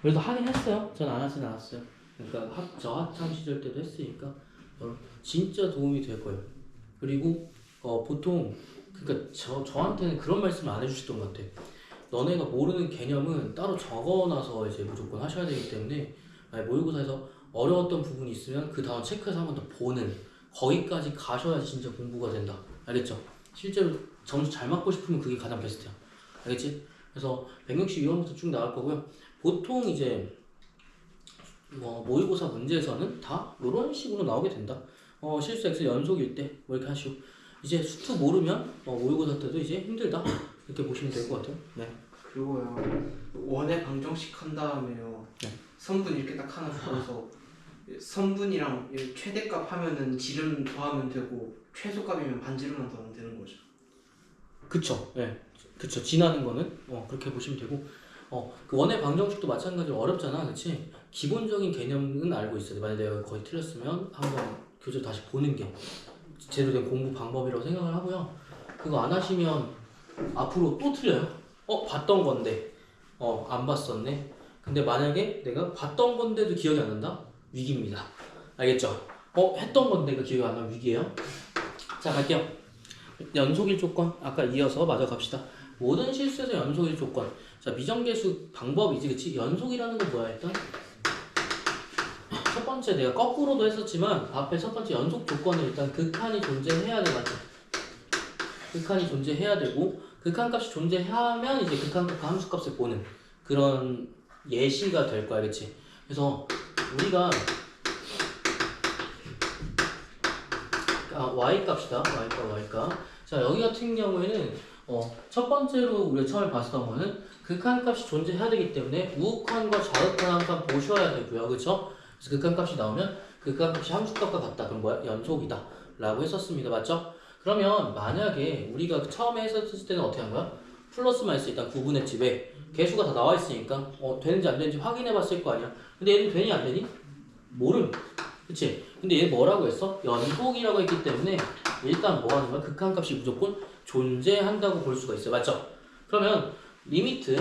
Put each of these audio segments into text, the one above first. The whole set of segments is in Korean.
그래도 하긴 했어요. 전 안 하진 않았어요. 그러니까 저 학창 시절 때도 했으니까 진짜 도움이 될 거예요. 그리고 보통 그러니까 저한테는 그런 말씀을 안 해주시던 것 같아. 너네가 모르는 개념은 따로 적어놔서 이제 무조건 하셔야 되기 때문에 모의고사에서 어려웠던 부분이 있으면 그 다음 체크해서 한 번 더 보는 거기까지 가셔야 진짜 공부가 된다. 알겠죠? 실제로 점수 잘 맞고 싶으면 그게 가장 베스트야. 알겠지? 그래서 162번부터 쭉 나갈 거고요. 보통 이제 모의고사 문제에서는 다 이런 식으로 나오게 된다. 실수 X 연속일 때 뭐 이렇게 하시고 이제 수투 모르면 모의고사 때도 이제 힘들다 이렇게 보시면 될 것 같아요. 네. 그리고요 원의 방정식 한 다음에요 네. 선분 이렇게 딱 하나 풀어서 선분이랑 최대값 하면은 지름 더하면 되고 최소값이면 반지름만 더하면 되는 거죠. 그쵸. 네. 그쵸. 지나는 거는 그렇게 보시면 되고 그 원의 방정식도 마찬가지로 어렵잖아. 그치? 기본적인 개념은 알고 있어야 돼. 만약 내가 거의 틀렸으면 한번 교재 다시 보는 게 제대로 된 공부 방법이라고 생각을 하고요. 그거 안 하시면 앞으로 또 틀려요. 봤던 건데 안 봤었네. 근데 만약에 내가 봤던 건데도 기억이 안 난다? 위기입니다. 알겠죠? 했던 건데가 기억이 안 나면 위기예요. 자, 갈게요. 연속일 조건 아까 이어서 마저 갑시다. 모든 실수에서 연속일 조건. 자, 미정계수 방법이지, 그치? 연속이라는 건 뭐야 일단? 첫 번째 내가 거꾸로도 했었지만 앞에 첫 번째 연속 조건은 일단 극한이 존재해야 돼, 맞죠? 극한이 존재해야 되고 극한값이 존재하면 이제 극한값과 함수값을 보는 그런 예시가 될 거야, 그치? 그래서 우리가 y값이다. y값. 자, 여기 같은 경우에는 첫 번째로 우리가 처음에 봤었던 거는 극한값이 존재해야 되기 때문에 우극한과 좌극한 항상 보셔야 되고요. 그쵸? 그래서 극한값이 나오면 극한값이 함수값과 같다. 그럼 뭐야? 연속이다. 라고 했었습니다. 맞죠? 그러면 만약에 우리가 처음에 했었을 때는 어떻게 한 거야? 플러스 마이너스 일단 구분했지. 왜? 개수가 다 나와 있으니까 되는지 안 되는지 확인해 봤을 거 아니야. 근데 얘는 되니 안 되니? 모름. 그치? 근데 얘 뭐라고 했어? 연속이라고 했기 때문에 일단 뭐 하는 거야? 극한값이 무조건 존재한다고 볼 수가 있어요. 맞죠? 그러면 리미트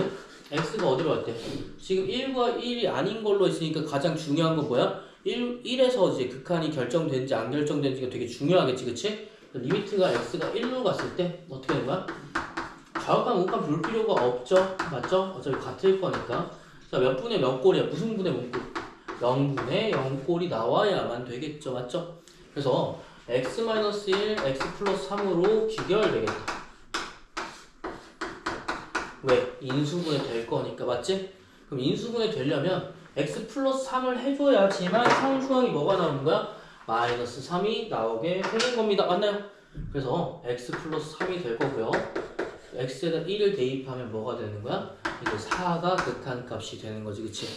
x가 어디로 갈 때? 지금 1과 1이 아닌 걸로 했으니까 가장 중요한 건 뭐야? 1에서 이제 극한이 결정된지 안 결정된지가 되게 중요하겠지, 그치? 리미트가 x가 1로 갔을 때 어떻게 되는 거야? 좌우간 우간 볼 필요가 없죠? 맞죠? 어차피 같을 거니까. 자, 몇 분의 몇 꼴이야? 무슨 분의 뭔 꼴? 0분의 0꼴이 나와야만 되겠죠. 맞죠? 그래서 x-1, x 플러스 3으로 귀결되겠다. 왜? 인수분해 될 거니까. 맞지? 그럼 인수분해 되려면 x 플러스 3을 해줘야지만 상수항이 뭐가 나오는 거야? 마이너스 3이 나오게 되는 겁니다. 맞나요? 그래서 x 플러스 3이 될 거고요. x에다 1을 대입하면 뭐가 되는 거야? 이제 4가 극한값이 되는 거지. 그치?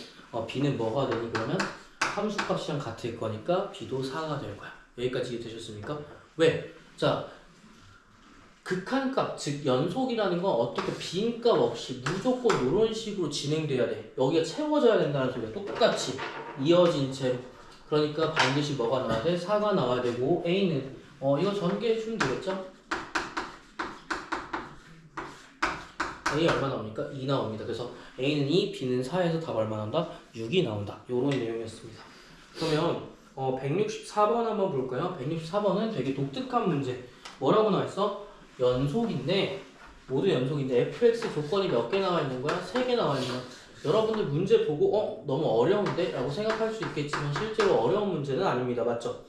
b는 뭐가 되니 그러면? 함수값이랑 같을 거니까 b도 4가 될 거야. 여기까지 되셨습니까? 왜? 자, 극한값, 즉 연속이라는 건 어떻게 빈값 없이 무조건 이런 식으로 진행돼야 돼. 여기가 채워져야 된다는 소리야. 똑같이 이어진 채로. 그러니까 반드시 뭐가 나와야 돼? 4가 나와야 되고 a는 이거 전개해주면 되겠죠? A 얼마 나옵니까? 2 나옵니다. 그래서 A는 2, B는 4에서 답 얼마 나온다? 6이 나온다. 요런 내용이었습니다. 그러면 164번 한번 볼까요? 164번은 되게 독특한 문제. 뭐라고 나와있어? 연속인데 모두 연속인데 fx 조건이 몇 개 나와 있는 거야? 3개 나와 있는 거야. 여러분들 문제 보고 너무 어려운데? 라고 생각할 수 있겠지만 실제로 어려운 문제는 아닙니다. 맞죠?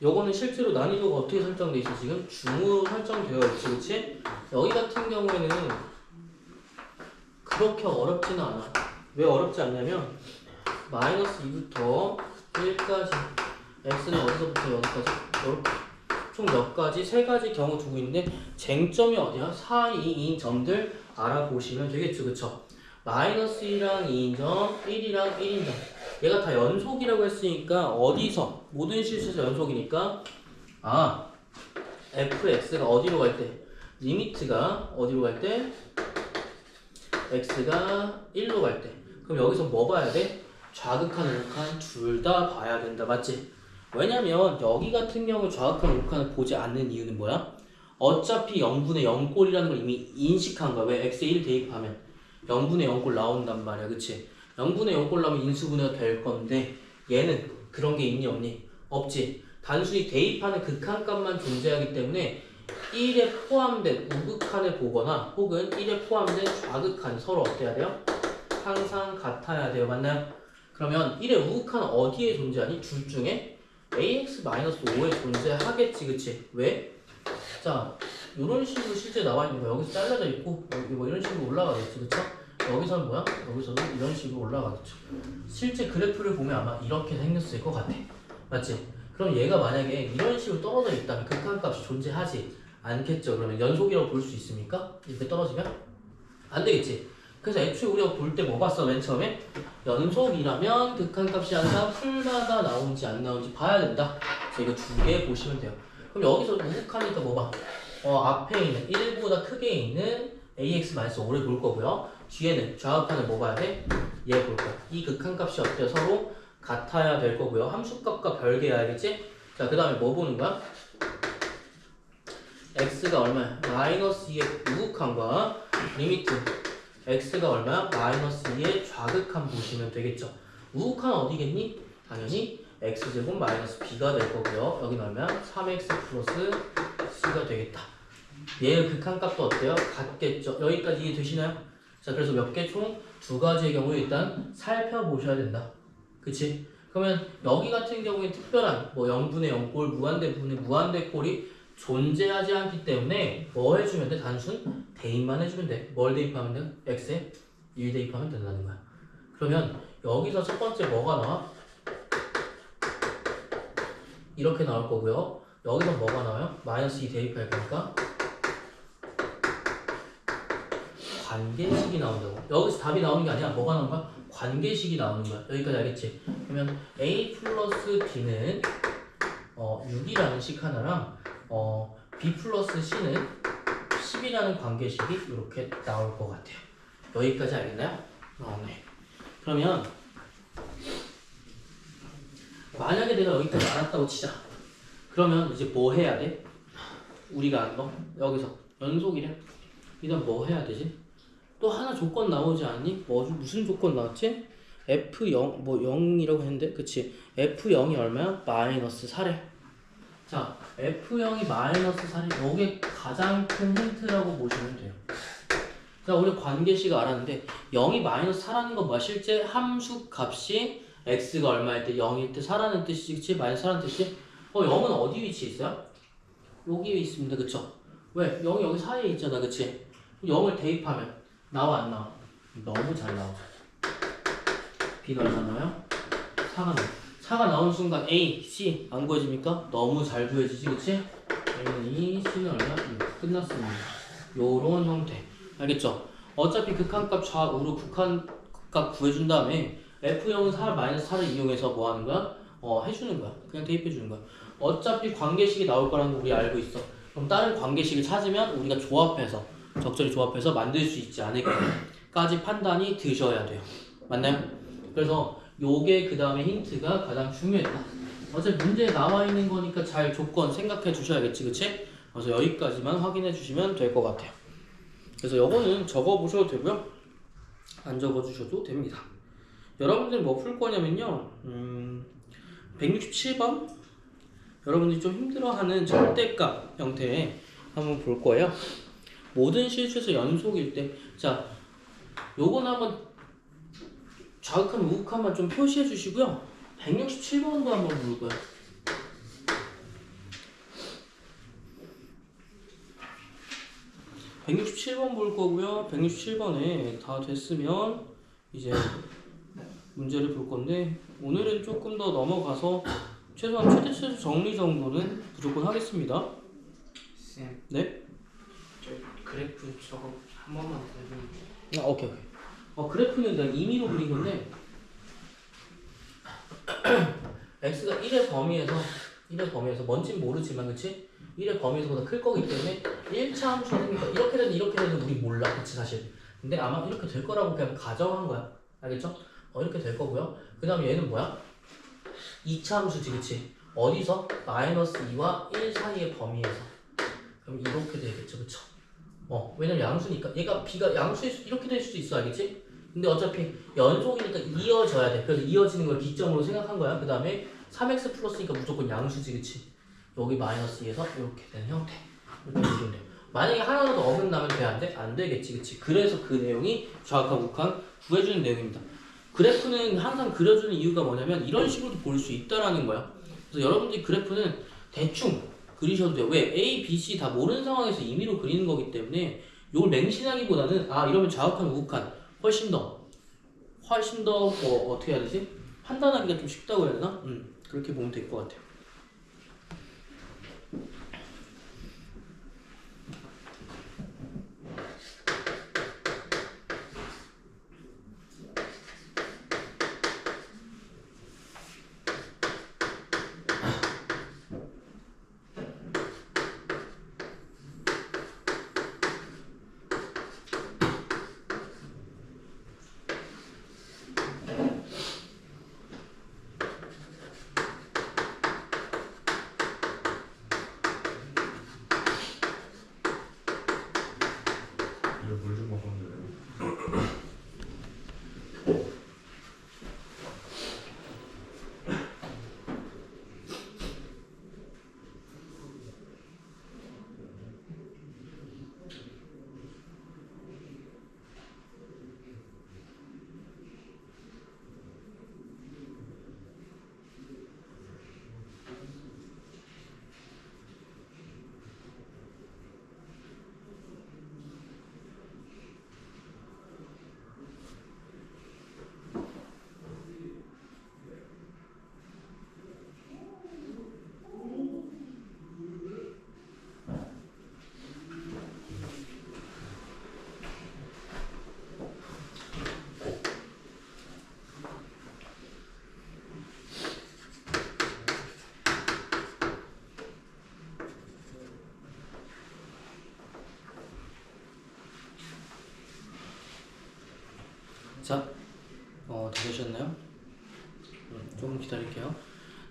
요거는 실제로 난이도가 어떻게 설정돼 있어? 지금 중으로 설정되어 있지, 그치? 여기 같은 경우에는 그렇게 어렵지는 않아. 왜 어렵지 않냐면 마이너스 2부터 1까지 x는 어디서부터 여기까지? 총 몇 가지? 3가지 경우 두고 있는데 쟁점이 어디야? 4, 2인 점들 알아보시면 되겠죠, 그쵸? 마이너스 2랑 2인 점, 1이랑 1인 점 얘가 다 연속이라고 했으니까 어디서? 모든 실수에서 연속이니까 fx가 어디로 갈 때? 리미트가 어디로 갈 때? x가 1로 갈 때. 그럼 여기서 뭐 봐야 돼? 좌극한, 우극한 둘 다 봐야 된다. 맞지? 왜냐면 여기 같은 경우 좌극한, 우극한을 보지 않는 이유는 뭐야? 어차피 0분의 0꼴이라는 걸 이미 인식한 거야. 왜? x에 1 대입하면. 0분의 0꼴 나온단 말이야. 그치? 0분의 0꼴 나오면 인수분해가 될 건데 얘는 그런 게 있니 없니? 없지. 단순히 대입하는 극한값만 존재하기 때문에 1에 포함된 우극한을 보거나 혹은 1에 포함된 좌극한 서로 어때야 돼요? 항상 같아야 돼요. 맞나요? 그러면 1의 우극한 어디에 존재하니? 둘 중에 ax-5에 존재하겠지. 그치? 왜? 자, 이런 식으로 실제 나와 있는 거 여기서 잘라져 있고 여기 뭐 이런 식으로 올라가겠지. 그쵸? 여기서는 뭐야? 여기서는 이런 식으로 올라가겠죠. 실제 그래프를 보면 아마 이렇게 생겼을 것 같아. 맞지? 그럼 얘가 만약에 이런 식으로 떨어져 있다면 극한값이 존재하지 않겠죠. 그러면 연속이라고 볼 수 있습니까? 이렇게 떨어지면? 안 되겠지. 그래서 애초에 우리가 볼 때 뭐 봤어? 맨 처음에 연속이라면 극한값이 항상 풀마다 나오는지 안 나오는지 봐야 된다. 그래서 이거 두 개 보시면 돼요. 그럼 여기서 우극하니까 뭐 봐? 앞에 있는 1보다 크게 있는 ax-5를 볼 거고요. 뒤에는 좌극한을 뭐 봐야 돼? 얘 볼 거야. 이 극한값이 어때요? 서로 같아야 될 거고요. 함수값과 별개야. 알겠지? 자, 그 다음에 뭐 보는 거야? x가 얼마야? 마이너스 2의 우극한과 리미트 x가 얼마야? 마이너스 2의 좌극한 보시면 되겠죠. 우극한 어디겠니? 당연히 x제곱 마이너스 b가 될 거고요. 여기는 얼마야? 3x 플러스 c가 되겠다. 얘의 극한값도 어때요? 같겠죠. 여기까지 이해되시나요? 자, 그래서 몇 개 총 두 가지의 경우 일단 살펴보셔야 된다. 그치? 그러면 여기 같은 경우에 특별한 뭐 0분의 0꼴, 무한대분의 무한대꼴이 존재하지 않기 때문에 뭐 해주면 돼? 단순 대입만 해주면 돼. 뭘 대입하면 돼? x에 1 대입하면 된다는 거야. 그러면 여기서 첫 번째 뭐가 나와? 이렇게 나올 거고요. 여기서 뭐가 나와요? 마이너스 2 대입할 거니까 관계식이 나온다고. 여기서 답이 나오는 게 아니야. 뭐가 나오는 거야? 관계식이 나오는 거야. 여기까지 알겠지? 그러면 a 플러스 b는 6이라는 식 하나랑 b 플러스 c는 10이라는 관계식이 이렇게 나올 것 같아요. 여기까지 알겠나요? 네. 그러면 만약에 내가 여기까지 알았다고 치자. 그러면 이제 뭐 해야 돼? 우리가 안 거? 여기서 연속이래. 일단 뭐 해야 되지? 또 하나 조건 나오지 않니? 무슨 조건 나왔지? F0 뭐 0이라고 했는데 그치? F0이 얼마야? 마이너스 4래. 자, F0이 마이너스 4래. 이게 가장 큰 힌트라고 보시면 돼요. 자, 우리 관계식 알았는데 0이 마이너스 4라는 건 뭐야? 실제 함수 값이 x가 얼마일 때 0일 때 4라는 뜻이지. 그치? 마이너스 4라는 뜻이? 0은 어디 위치에 있어요? 여기에 있습니다. 그쵸? 왜? 0이 여기 사이에 있잖아. 그치? 0을 대입하면 나와 안 나와? 너무 잘 나오죠. b는 얼마 나와요? 4가 나와. 4가 나오는 순간 a, c 안 구해집니까? 너무 잘 구해지지. 그치? a는 2, c는 얼마? 6. 끝났습니다. 요런 형태. 알겠죠? 어차피 극한값 좌우로 극한값 구해준 다음에 f0은 4 마이너스 4를 이용해서 뭐 하는 거야? 해주는 거야. 그냥 대입해주는 거야. 어차피 관계식이 나올 거라는 거 우리 알고 있어. 그럼 다른 관계식을 찾으면 우리가 조합해서 적절히 조합해서 만들 수 있지 않을까까지 판단이 드셔야 돼요. 맞나요? 그래서 요게 그 다음에 힌트가 가장 중요했다. 어차피 문제에 나와 있는 거니까 잘 조건 생각해 주셔야겠지. 그치? 그래서 여기까지만 확인해 주시면 될 것 같아요. 그래서 요거는 적어 보셔도 되고요. 안 적어 주셔도 됩니다. 여러분들 뭐 풀 거냐면요. 167번 여러분들이 좀 힘들어하는 절대값 형태의 한번 볼 거예요. 모든 실수에서 연속일 때, 자, 요거는 한번 좌극한, 우극한만 좀 표시해 주시고요. 167번도 한번 볼 거예요. (167번) 볼 거고요. 167번에 다 됐으면 이제 문제를 볼 건데 오늘은 조금 더 넘어가서 최소한 최대치수 정리 정도는 무조건 하겠습니다. 쌤, 네? 저 그래프 저거 한 번만 더 해주면. 오케이. 그래프는 내가 임의로 그린 건데 x가 1의 범위에서 뭔진 모르지만 그치? 1의 범위에서보다 클 거기 때문에 1차 함수가 생기니까 이렇게 되든 이렇게 되든 우리 몰라. 그치 사실. 근데 아마 이렇게 될 거라고 그냥 가정한 거야. 알겠죠? 이렇게 될 거고요. 그 다음에 얘는 뭐야? 2차 함수지 그치? 어디서? 마이너스 2와 1 사이의 범위에서. 그럼 이렇게 되겠죠. 그쵸? 왜냐면 양수니까 얘가 b가 양수일 수 이렇게 될 수도 있어 알겠지? 근데 어차피 연속이니까 이어져야 돼. 그래서 이어지는 걸 기점으로 생각한 거야. 그 다음에 3x 플러스니까 무조건 양수지 그치? 여기 마이너스 2에서 이렇게 되는 형태 이렇게 보시면 돼요. 만약에 하나라도 어긋나면 돼? 안 돼? 안 되겠지 그치? 그래서 그 내용이 좌극한 우극한 구해주는 내용입니다. 그래프는 항상 그려주는 이유가 뭐냐면 이런 식으로도 볼 수 있다라는 거야. 그래서 여러분들이 그래프는 대충 그리셔도 돼요. 왜? A, B, C 다 모르는 상황에서 임의로 그리는 거기 때문에 이걸 맹신하기보다는 이러면 좌극한 우극한 훨씬 더 어떻게 해야 되지? 판단하기가 좀 쉽다고 해야 되나? 그렇게 보면 될 것 같아요. 이제 물좀 먹으면 돼요. 자, 다 되셨나요? 조금 기다릴게요.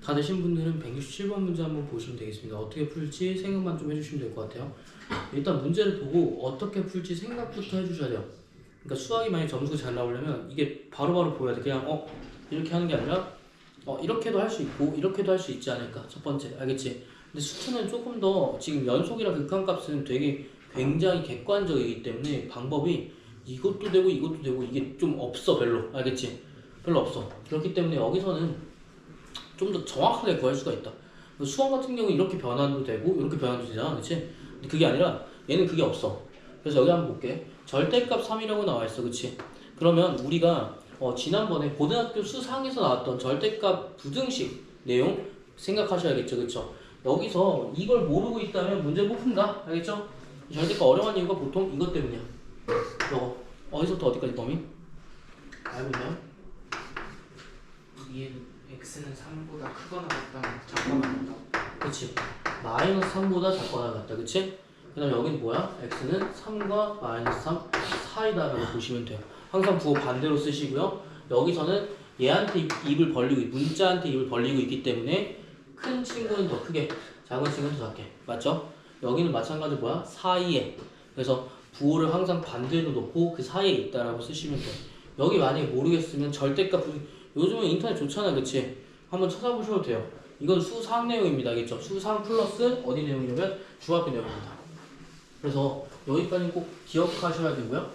다 되신 분들은 167번 문제 한번 보시면 되겠습니다. 어떻게 풀지 생각만 좀 해주시면 될 것 같아요. 일단 문제를 보고 어떻게 풀지 생각부터 해주셔야 돼요. 그러니까 수학이 만약 점수가 잘 나오려면 이게 바로바로 보여야 돼. 그냥 이렇게 하는 게 아니라 이렇게도 할 수 있고 이렇게도 할 수 있지 않을까. 첫 번째, 알겠지? 근데 수트는 조금 더 지금 연속이랑 극한값은 되게 굉장히 객관적이기 때문에 방법이 이것도 되고 이것도 되고 이게 좀 없어. 별로, 알겠지? 별로 없어. 그렇기 때문에 여기서는 좀 더 정확하게 구할 수가 있다. 수학 같은 경우 이렇게 변환도 되고 이렇게 변환도 되잖아, 그렇지? 근데 그게 아니라 얘는 그게 없어. 그래서 여기 한번 볼게. 절대값 3이라고 나와 있어, 그렇지? 그러면 우리가 지난번에 고등학교 수상에서 나왔던 절대값 부등식 내용 생각하셔야겠죠, 그렇죠? 여기서 이걸 모르고 있다면 문제 못 푼다, 알겠죠? 절대값 어려운 이유가 보통 이것 때문이야. 이거 어디서부터 어디까지 범위? 알고 있나요? 이해는 x는 3보다 크거나 같다면 작거나 같다. 그치? 마이너스 3보다 작거나 같다, 그치? 그 다음 여기는 뭐야? x는 3과 마이너스 3 사이다라고 보시면 돼요. 항상 부호 반대로 쓰시고요. 여기서는 얘한테 입을 벌리고 문자한테 입을 벌리고 있기 때문에 큰 친구는 더 크게, 작은 친구는 더 작게, 맞죠? 여기는 마찬가지로 뭐야? 사이에. 그래서 부호를 항상 반대로 놓고 그 사이에 있다라고 쓰시면 돼요. 여기 만약에 모르겠으면 절대값 요즘은 인터넷 좋잖아, 그치? 한번 찾아보셔도 돼요. 이건 수상 내용입니다, 알겠죠? 수상 플러스 어디 내용이냐면 중학교 내용입니다. 그래서 여기까지는 꼭 기억하셔야 되고요.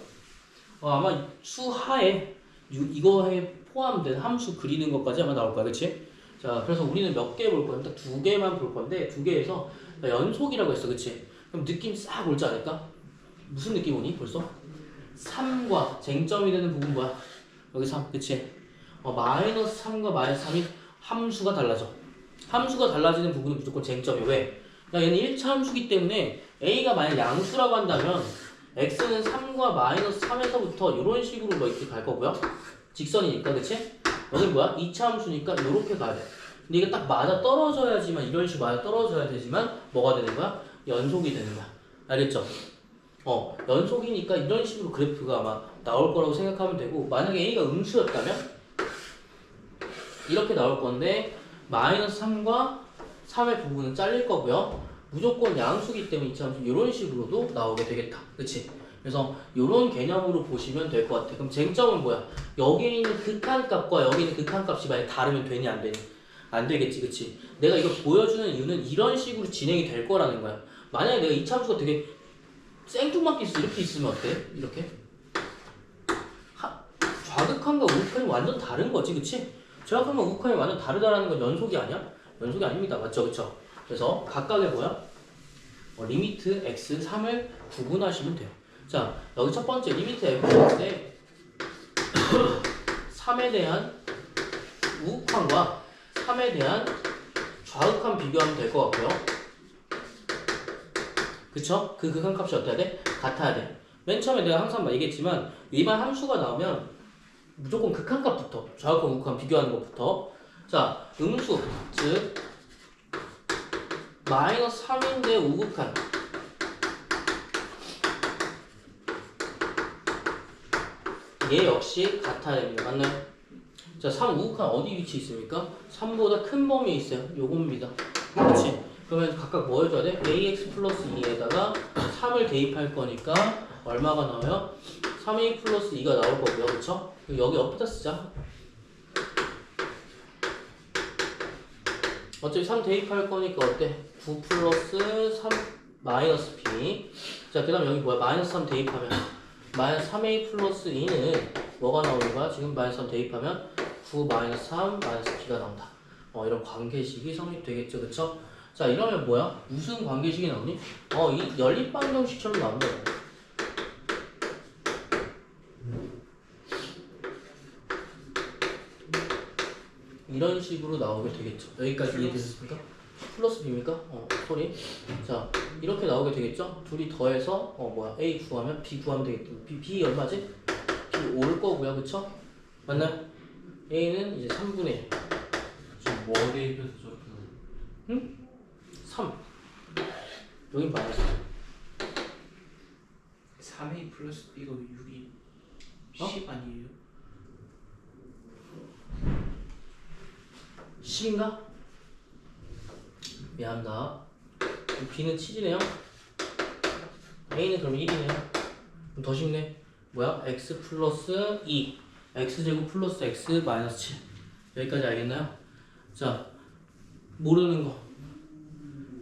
아마 수하에 이거에 포함된 함수 그리는 것까지 아마 나올 거야, 그치? 자, 그래서 우리는 몇 개 볼 건데, 두 개만 볼 건데, 두 개에서 연속이라고 했어, 그치? 그럼 느낌 싹 올지 않을까? 무슨 느낌 오니, 벌써? 3과 쟁점이 되는 부분 뭐야? 여기 3, 그치? 마이너스 3과 마이너스 3이 함수가 달라져. 함수가 달라지는 부분은 무조건 쟁점이야. 왜? 그러니까 얘는 1차 함수기 때문에 A가 만약 양수라고 한다면 X는 3과 마이너스 3에서부터 이런 식으로 뭐 이렇게 갈 거고요. 직선이니까, 그치? 여기 뭐야? 2차 함수니까 이렇게 가야 돼. 근데 이게 딱 맞아 떨어져야지만, 이런 식으로 맞아 떨어져야 되지만 뭐가 되는 거야? 연속이 되는 거야. 알겠죠? 연속이니까 이런 식으로 그래프가 아마 나올 거라고 생각하면 되고, 만약에 A가 음수였다면 이렇게 나올 건데 마이너스 3과 3의 부분은 잘릴 거고요. 무조건 양수기 때문에 이참수 이런 식으로도 나오게 되겠다. 그치? 그래서 이런 개념으로 보시면 될 것 같아. 그럼 쟁점은 뭐야? 여기 있는 극한값과 여기 있는 극한값이 만약 다르면 되니 안 되니? 안 되겠지, 그치? 내가 이걸 보여주는 이유는 이런 식으로 진행이 될 거라는 거야. 만약에 내가 이참수가 되게 생뚱맞게 있어 이렇게 있으면 어때? 이렇게? 좌극한과 우극한이 완전 다른 거지, 그치? 좌극한과 우극한이 완전 다르다라는 건 연속이 아니야? 연속이 아닙니다, 맞죠, 그쵸? 그래서 각각의 뭐야? 리미트 x 3을 구분하시면 돼요. 자, 여기 첫 번째 리미트 fx에 3에 대한 우극한과 3에 대한 좌극한 비교하면 될 것 같고요. 그쵸? 그 극한값이 어때야 돼? 같아야 돼. 맨 처음에 내가 항상 얘기했지만 일반 함수가 나오면 무조건 극한값부터 좌극한 우극한 비교하는 것부터. 자, 음수 즉 마이너스 3인데 우극한 얘 역시 같아야 됩니다. 맞나요? 자, 3 우극한 어디 위치에 있습니까? 3보다 큰 범위에 있어요. 요겁니다. 그렇지? 그러면 각각 뭐 해줘야 돼? ax 플러스 2에다가 3을 대입할 거니까 얼마가 나와요? 3a 플러스 2가 나올 거고요. 그쵸? 여기 옆에다 쓰자. 어차피 3 대입할 거니까 어때? 9 플러스 3 마이너스 b. 자, 그 다음 여기 뭐야? 마이너스 3 대입하면 마이너스 3a 플러스 2는 뭐가 나오는 거야? 지금 마이너스 3 대입하면 9 마이너스 3 마이너스 b가 나온다. 이런 관계식이 성립되겠죠, 그쵸? 자, 이러면 뭐야? 무슨 관계식이 나오니? 이 연립방정식처럼 나온다. 이런 식으로 나오게 되겠죠. 여기까지 이해되셨습니까? 플러스 b입니까? 소리. 자, 이렇게 나오게 되겠죠? 둘이 더해서 a 구하면 b 구하면 되겠죠. b 얼마지? b 5일 거고요, 그쵸? 맞나요? a는 이제 3분의 1. 지금 뭐 대입해서 저렇게 응? 3. 여긴 마이너스. 3a 플러스 b가 6이 10 아니에요? 10인가? 미안합니다. b는 7이네요. a는 그럼 1이네요. 그럼 더 쉽네. 뭐야? x 플러스 2 x제곱 플러스 x 마이너스 7. 여기까지 알겠나요? 자, 모르는 거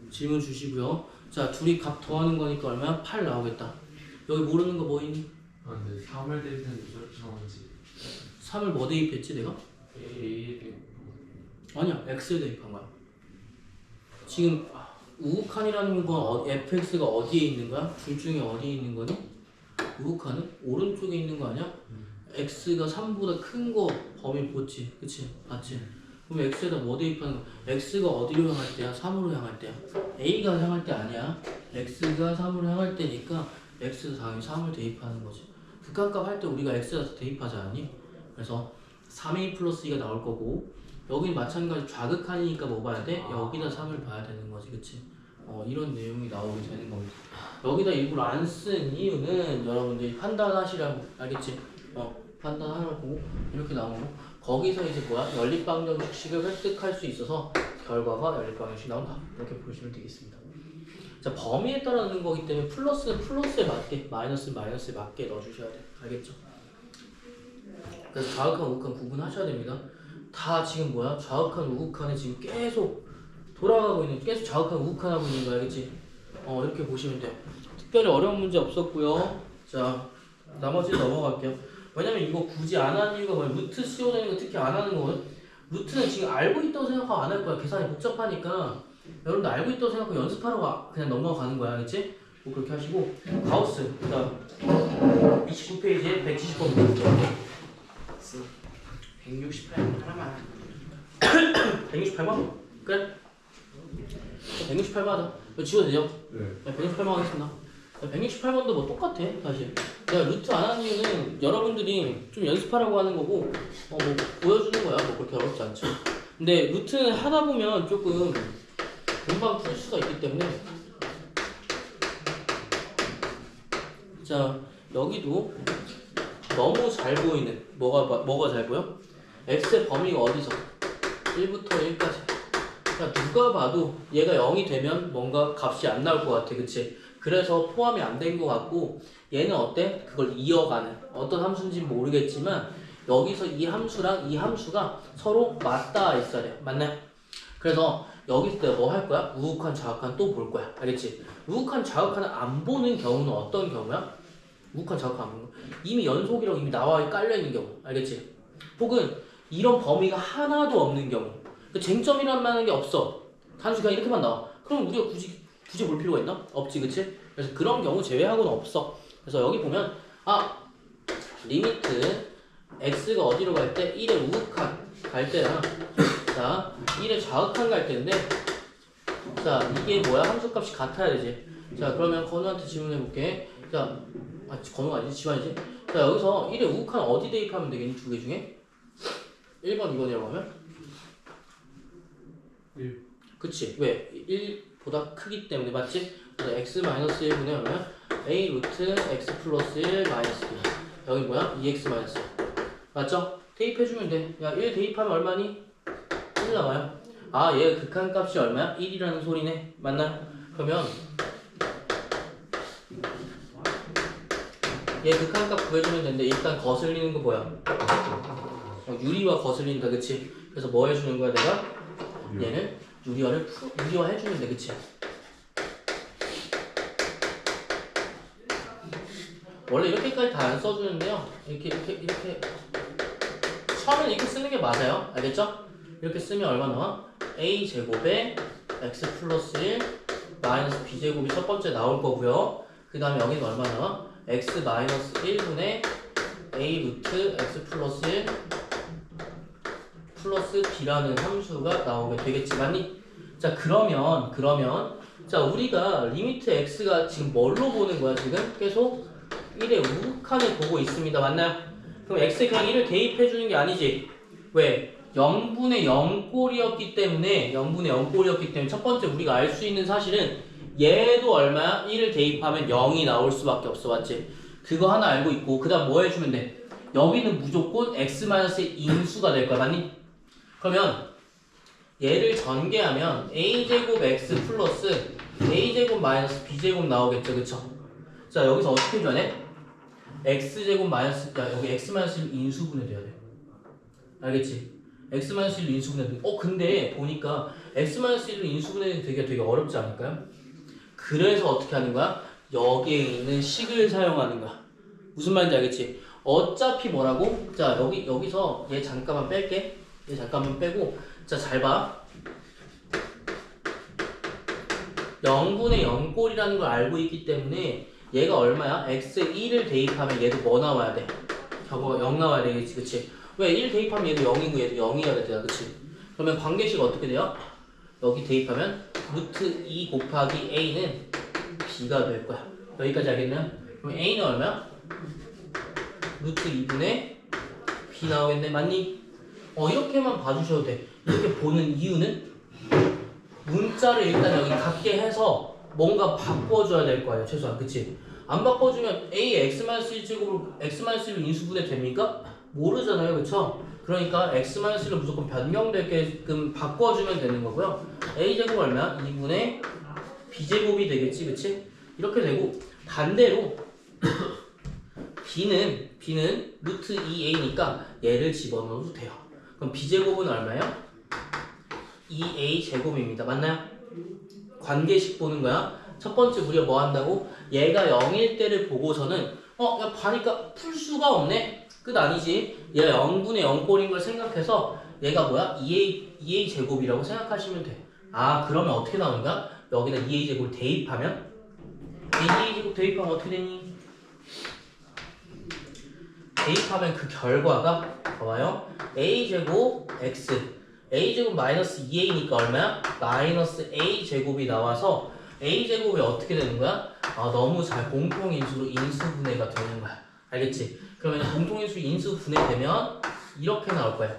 질문 주시고요. 자, 둘이 값 더하는 거니까 얼마야? 8 나오겠다. 여기 모르는 거 뭐 있니? 아 근데 3을 대입했는데 저렇게 나오는지 3을 뭐 대입했지 내가? A에 대입 아니야, x에 대입한 거야. 지금 우극한이라는 건 fx가 어디에 있는 거야? 둘 중에 어디에 있는 거니? 우극한은 오른쪽에 있는 거 아니야? x가 3보다 큰 거 범위 보지, 그치? 봤지? 그럼 x에다 뭐 대입하는 거야? x가 어디로 향할 때야? 3으로 향할 때야? a가 향할 때 아니야. x가 3으로 향할 때니까 x도 당연히 3을 대입하는 거지. 극한값 할 때 우리가 x에다 대입하지 않니? 그래서 3a 플러스 2가 나올 거고, 여긴 마찬가지 좌극한이니까 뭐 봐야 돼? 여기다 3을 봐야 되는 거지, 그치? 이런 내용이 나오게 되는 겁니다. 여기다 일부러 안 쓴 이유는 여러분들이 판단하시라고, 알겠지? 판단하라고 이렇게 나오고, 거기서 이제 뭐야? 연립방정식을 획득할 수 있어서 결과가 연립방정식이 나온다. 이렇게 보시면 되겠습니다. 자, 범위에 따라 넣는 거기 때문에 플러스는 플러스에 맞게, 마이너스는 마이너스에 맞게 넣어주셔야 돼. 알겠죠? 그래서 좌극한, 우극한 구분하셔야 됩니다. 다 지금 뭐야? 좌극한, 우극한에 지금 계속 돌아가고 있는, 계속 좌극한, 우극한 하고 있는 거 알겠지? 이렇게 보시면 돼요. 특별히 어려운 문제 없었고요. 자, 나머지 넘어갈게요. 왜냐면 이거 굳이 안 하는 이유가 뭐야? 루트 씌워내는 거 특히 안 하는 거거든? 루트는 지금 알고 있다고 생각하고 안 할 거야. 계산이 복잡하니까. 여러분들 알고 있다고 생각하고 연습하라고 그냥 넘어가는 거야. 알겠지? 뭐 그렇게 하시고. 가우스. 자, 29페이지에 170번 볼게요. 168 하나만 168번? 그래? 168번 하자. 이거 지워도 되죠? 네 168번 하겠습니다. 168번도 뭐 똑같아, 사실. 내가 루트 안 하는 이유는 여러분들이 좀 연습하라고 하는 거고, 뭐 보여주는 거야. 뭐 그렇게 어렵지 않죠. 근데 루트는 하다 보면 조금 금방 풀 수가 있기 때문에. 자, 여기도 너무 잘 보이는, 뭐가 잘 보여? x의 범위가 어디서? 1부터 1까지. 그러니까 누가 봐도 얘가 0이 되면 뭔가 값이 안 나올 것 같아, 그치? 그래서 포함이 안 된 것 같고 얘는 어때? 그걸 이어가는 어떤 함수인지는 모르겠지만 여기서 이 함수랑 이 함수가 서로 맞닿아 있어야 돼. 맞나요? 그래서 여기서 내가 뭐 할 거야? 우극한 좌극한 또 볼 거야. 알겠지? 우극한 좌극한을 안 보는 경우는 어떤 경우야? 우극한 좌극한 안 보는 거. 이미 연속이라고 이미 나와 깔려 있는 경우. 알겠지? 혹은 이런 범위가 하나도 없는 경우. 그 쟁점이란 말하는 게 없어. 단순히 그냥 이렇게만 나와. 그럼 우리가 굳이 볼 필요가 있나? 없지, 그치? 그래서 그런 경우 제외하고는 없어. 그래서 여기 보면 리미트 x가 어디로 갈 때? 1의 우극한 갈 때랑 자 1의 좌극한 갈 때인데 자 이게 뭐야? 함수값이 같아야 되지. 자 그러면 건우한테 질문해 볼게. 자 건우가 아니지 지환이지. 자 여기서 1의 우극한 어디 대입하면 되겠니? 두 개 중에 1번 2번이라고 하면 1. 그치 왜? 1보다 크기 때문에 맞지? 그래서 x-1분의 얼마야? a 루트 x 플러스 1 마이너스 2 여기 뭐야? 2x 마이너스 1 맞죠? 대입해주면 돼. 야 1 대입하면 얼마니? 1 나와요. 아 얘가 극한값이 얼마야? 1이라는 소리네. 맞나? 그러면 얘 극한값 구해주면 되는데 일단 거슬리는 거 뭐야? 유리와 거슬린다 그치? 그래서 뭐 해주는 거야 내가? 얘는 유리화 해주면 돼 그치? 원래 이렇게까지 다 안 써주는데요. 이렇게 처음엔 이렇게 쓰는 게 맞아요. 알겠죠? 이렇게 쓰면 얼마 나와? a 제곱에 x 플러스 1 마이너스 b 제곱이 첫 번째 나올 거고요. 그 다음에 여기는 얼마 나와? x 마이너스 1분의 a 루트 x 플러스 1 플러스 b라는 함수가 나오게 되겠지, 맞니? 자 그러면 자 우리가 리미트 x가 지금 뭘로 보는 거야 지금? 계속 1의 우극한을 보고 있습니다. 맞나요? 그럼 x에 그냥 1을 대입해 주는 게 아니지. 왜? 0분의 0꼴이었기 때문에 첫 번째 우리가 알 수 있는 사실은 얘도 얼마야? 1을 대입하면 0이 나올 수밖에 없어. 맞지? 그거 하나 알고 있고 그 다음 뭐 해주면 돼? 여기는 무조건 x-의 인수가 될 거야. 맞니? 그러면 얘를 전개하면 a제곱 x 플러스 a제곱 마이너스 b제곱 나오겠죠. 그쵸? 자 여기서 어떻게 해줘야 돼? x제곱 마이너스 여기 x-1로 인수분해 돼야 돼. 알겠지? x-1로 인수분해 돼. 근데 보니까 x-1로 인수분해는 되게 어렵지 않을까요? 그래서 어떻게 하는 거야? 여기에 있는 식을 사용하는 거야. 무슨 말인지 알겠지? 어차피 뭐라고? 자 여기서 얘 잠깐만 뺄게. 얘 잠깐만 빼고 자 잘 봐. 0분의 0꼴이라는 걸 알고 있기 때문에 얘가 얼마야? x에 1을 대입하면 얘도 뭐 나와야 돼? 저거 0 나와야 되겠지, 그치? 왜 1 대입하면 얘도 0이고 얘도 0이어야 돼, 그치? 그러면 관계식 어떻게 돼요? 여기 대입하면 루트 2 곱하기 a는 b가 될 거야. 여기까지 알겠나요? 그럼 a는 얼마야? 루트 2분의 b 나오겠네, 맞니? 이렇게만 봐주셔도 돼. 이렇게 보는 이유는 문자를 일단 여기 같게 해서 뭔가 바꿔줘야 될 거예요, 최소한. 그치? 안 바꿔주면 a x-1제곱으로 x-1로 인수분해 됩니까? 모르잖아요, 그쵸? 그러니까 x-1로 무조건 변경되게끔 바꿔주면 되는 거고요. a제곱 얼마야? 2분의 b제곱이 되겠지, 그치? 이렇게 되고 반대로 b는 루트 2a니까 얘를 집어넣어도 돼요. 그럼 b제곱은 얼마예요? 2a 제곱입니다. 맞나요? 관계식 보는 거야. 첫 번째 우리가 뭐 한다고? 얘가 0일 때를 보고서는 야 봐니까 풀 수가 없네? 끝 아니지? 얘가 0분의 0꼴인 걸 생각해서 얘가 뭐야? 2a 제곱이라고 생각하시면 돼. 그러면 어떻게 나오는 거야? 여기다 2a 제곱을 대입하면 2a 제곱 대입하면 어떻게 되니? 대입하면 그 결과가 봐봐요. a제곱 x a제곱 마이너스 2a니까 얼마야? 마이너스 a제곱이 나와서 a제곱이 어떻게 되는 거야? 너무 잘 공통인수로 인수분해가 되는 거야. 알겠지? 그러면 공통인수 인수분해되면 이렇게 나올 거야.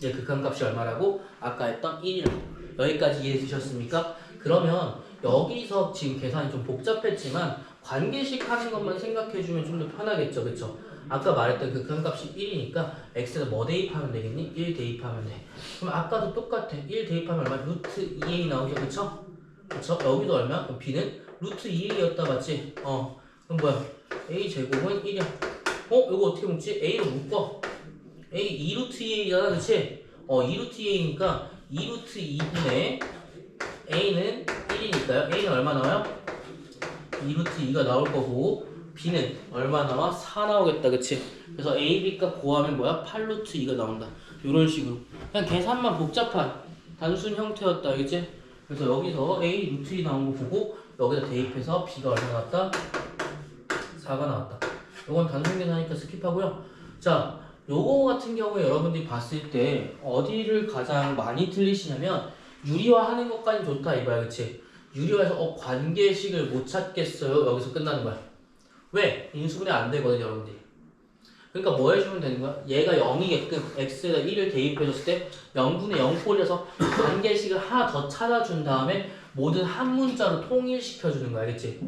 얘 극한값이 얼마라고? 아까 했던 1이라고. 여기까지 이해되셨습니까? 그러면 여기서 지금 계산이 좀 복잡했지만 관계식 하는 것만 생각해주면 좀 더 편하겠죠, 그쵸? 아까 말했던 극한값이 1이니까 x는 뭐 대입하면 되겠니? 1 대입하면 돼. 그럼 아까도 똑같아. 1 대입하면 얼마? 루트 2a 나오죠, 그쵸? 그쵸? 여기도 얼마? 그럼 b는 루트 2a였다, 맞지? 그럼 뭐야? a 제곱은 1이야. 이거 어떻게 묶지? a로 묶어. a 2루트 2a잖아, 그치? 2루트 2a니까 2루트 2분의 a는 1이니까요. a는 얼마 나와요? 2루트 2가 나올 거고 b는 얼마 나와? 4 나오겠다, 그치? 그래서 a, b값 구하면 뭐야? 8루트 2가 나온다. 이런 식으로 그냥 계산만 복잡한 단순 형태였다, 알겠지? 그래서 여기서 a 루트 2 나온 거 보고 여기다 대입해서 b가 얼마 나왔다? 4가 나왔다. 이건 단순 계산이니까 스킵하고요. 자, 요거 같은 경우에 여러분들이 봤을 때 어디를 가장 많이 틀리시냐면 유리화하는 것까지 좋다 이거야, 그치? 유리화해서 관계식을 못 찾겠어요. 여기서 끝나는 거야. 왜? 인수분해 안 되거든, 여러분들이. 그러니까 뭐 해주면 되는 거야? 얘가 0이게끔 x에다 1을 대입해줬을 때 0분의 0 꼴려서 관계식을 하나 더 찾아준 다음에 모든 한 문자로 통일시켜주는 거야, 알겠지?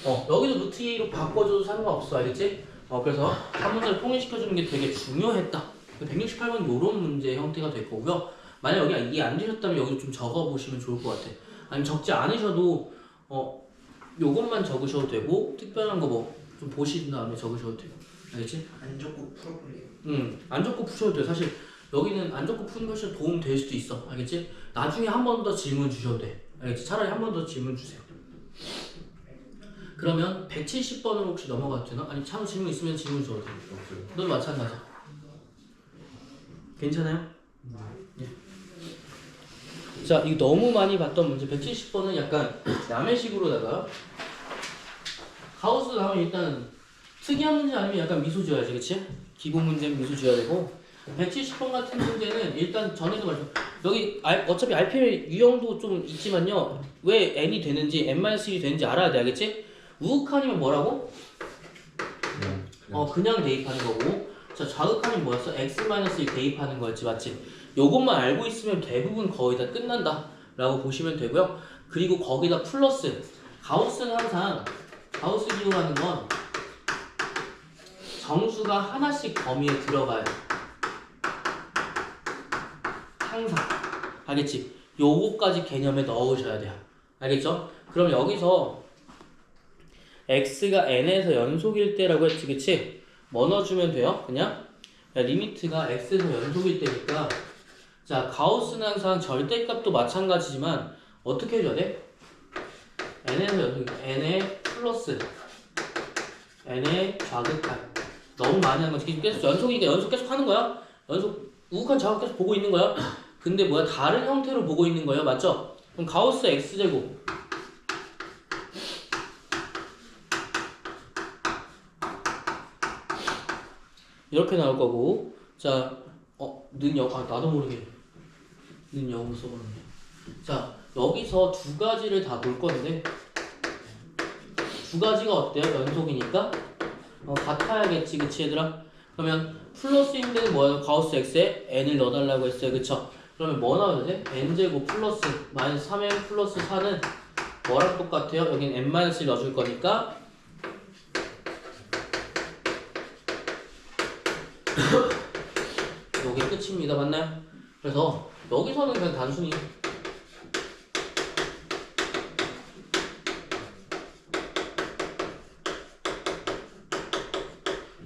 여기도 루트 2로 바꿔줘도 상관없어, 알겠지? 그래서 한 문자를 통일시켜주는 게 되게 중요했다. 168번 요런 문제 형태가 될 거고요. 만약 여기 이해 안 되셨다면 여기 좀 적어보시면 좋을 것 같아. 아니면 적지 않으셔도 요것만 적으셔도 되고 특별한 거 뭐 좀 보신 다음에 적으셔도 되고, 알겠지? 안 적고 풀어볼래요. 안 적고 푸셔도 돼. 사실 여기는 안 적고 푸는 것이 도움 될 수도 있어, 알겠지? 나중에 한 번 더 질문 주셔도 돼, 알겠지? 차라리 한 번 더 질문 주세요. 그러면 170번으로 혹시 넘어가도 되나? 아니 참 질문 있으면 질문 줘도 돼. 넌 마찬가지야. 괜찮아요? 예. 자, 이거 너무 많이 봤던 문제 170번은 약간 야매식으로다가 가우스 나오면 일단 특이한 문제 아니면 약간 미소 지어야지, 그치? 기본 문제는 미소 지어야 되고 170번 같은 문제는 일단 전에도 말했죠. 여기 어차피 RPM 유형도 좀 있지만요. 왜 n이 되는지 n-1이 되는지 알아야 돼, 알겠지? 우극한이면 뭐라고? 그냥 대입하는 거고. 자, 좌극한이면 뭐였어? x-1 대입하는 거였지, 맞지? 요것만 알고 있으면 대부분 거의 다 끝난다 라고 보시면 되고요. 그리고 거기다 플러스 가우스는 항상 가우스 기호라는 건 정수가 하나씩 범위에 들어가요. 항상. 알겠지? 요거까지 개념에 넣으셔야 돼요. 알겠죠? 그럼 여기서 x가 n에서 연속일 때라고 했지, 그치? 뭐 넣어주면 돼요? 그냥 리미트가 x에서 연속일 때니까. 자, 가우스는 항상 절대값도 마찬가지지만 어떻게 해줘야 돼? n에서 연속, n의 플러스 n의 좌극한. 너무 많이 하는 거지. 계속 연속이니까 연속 계속 하는 거야. 연속 우극한 좌극 계속 보고 있는 거야. 근데 뭐야? 다른 형태로 보고 있는 거예요, 맞죠? 그럼 가우스 x제곱 이렇게 나올 거고. 자, 나도 모르게 는 0으로 써버렸네. 자, 여기서 두 가지를 다 볼 건데 두 가지가 어때요? 연속이니까 같아야겠지, 그치 얘들아? 그러면 플러스인 데는 뭐예요? 가우스 x에 n을 넣어달라고 했어요, 그쵸? 그러면 뭐 나와야 돼? n제곱 플러스 마이너스 3n 플러스 4는 뭐랑 똑같아요? 여긴 n-1 넣어줄 거니까 요게 끝입니다, 맞나요? 그래서 여기서는 그냥 단순히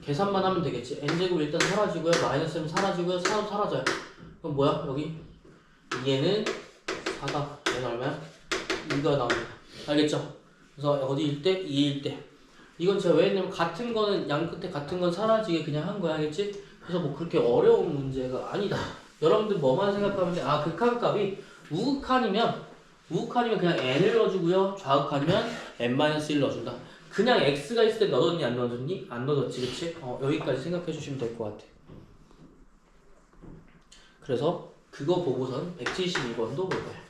계산만 하면 되겠지. n제곱 일단 사라지고요. 마이너스는 사라지고요. 4도 사라져요. 그럼 뭐야? 여기 2에는 4가 얘는 얼마야? 2가 나옵니다. 알겠죠? 그래서 어디일 때? 2일 때. 이건 제가 왜 했냐면 같은 거는 양 끝에 같은 건 사라지게 그냥 한 거야, 알겠지? 그래서 뭐 그렇게 어려운 문제가 아니다. 여러분들 뭐만 생각하면 돼? 극한값이 우극한이면 그냥 n을 넣어주고요. 좌극한이면 n-1 넣어준다. 그냥 x가 있을 때 넣었니 안 넣어줬니? 안 넣어줬지, 그치? 여기까지 생각해 주시면 될 것 같아. 그래서 그거 보고선 172번도 볼 거야.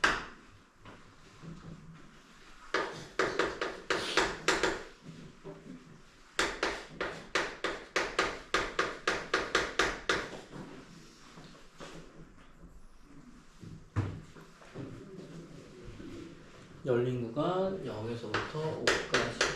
열린 구간 0에서부터 5까지.